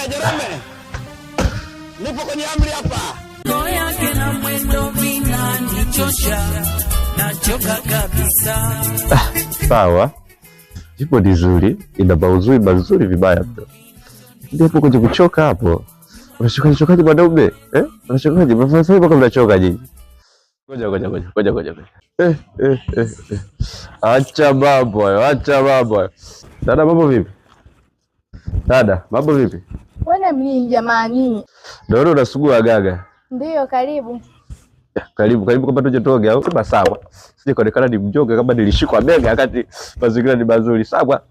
Jerome. Nipo kwenye amri hapa. Roho yake na mwendo vinanichosha. Nachoka kabisa. Sawa. Jipo nzuri, ina mauzuri mazuri vibaya mno. Ndio hapo kwenye kuchoka hapo. Unachokaje mwanaume? Unachokaje? Mnafanya hivyo kama mnachoka nyinyi. Ngoja. Acha mambo hayo. Dada mambo vipi? Wewe mimi jamani. Ndio unasugua gaga. Ndio, karibu. Karibu kama tuje toge au kama sawa. Sije kuonekana ni mjoga kama nilishikwa bega wakati mazingira ni mazuri. Sawa.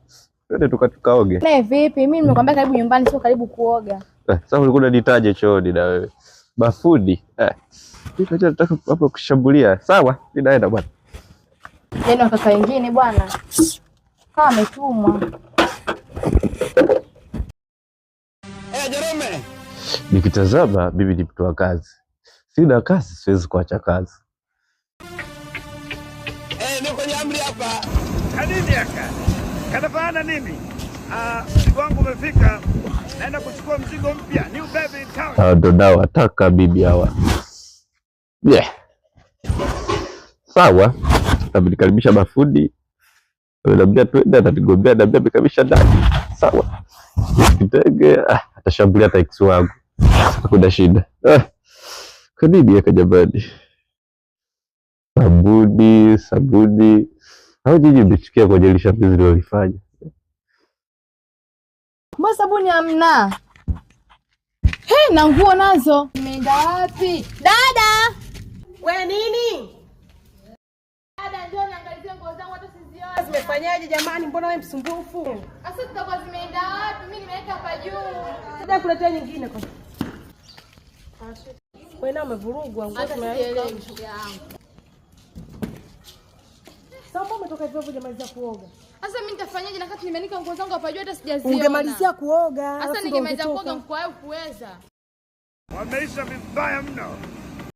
Twende tukaoge. Na vipi? Mimi nimekwambia karibu nyumbani, sio karibu kuoga. Sasa ulikuwa unanitaje chooni na wewe? Bafudi. Mimi nataka hapo kushambulia. Sawa? Mimi naenda bwana. Neno kaka wengine bwana. Kama ametumwa. Jerome. Nikitazama bibi ni mtu wa kazi. Sina kazi, siwezi kuacha kazi. Niko kwenye amri hapa. Kanini aka? Kanafanya nini? Mzigo wangu umefika. Naenda kuchukua mzigo mpya. New baby in town. Ndio nao ataka bibi hawa. Sawa. Tabirikaribisha mafundi. Anambia twende, atanigombea, anambia amekamisha ndani. Sawa. Kitege atashambulia taksi wangu. Hakuna shida. Kanini aka jamani. Sabuni. Hao jiji mbichikia kwa jelisha bizi lolifanya. Mbona sabuni hamna? Na nguo nazo. Umeenda wapi? Dada! We nini? Dada njoo niangalizie nguo zangu hata sizioni. Zimefanyaje jamani? Mbona wewe msumbufu? Sasa tutakuwa zimeenda wapi? Mimi nimeweka hapa juu. Sasa kuletea nyingine kwa. Wewe na umevurugwa nguo zimeweka. Sasa umetoka hivyo jamaliza kuoga. Sasa mimi nitafanyaje na kati nimeanika nguo zangu hapa juu hata sijaziona. Ungemalizia kuoga. Sasa ningemaliza kuoga mkoa kuweza. Wameisha vibaya mno.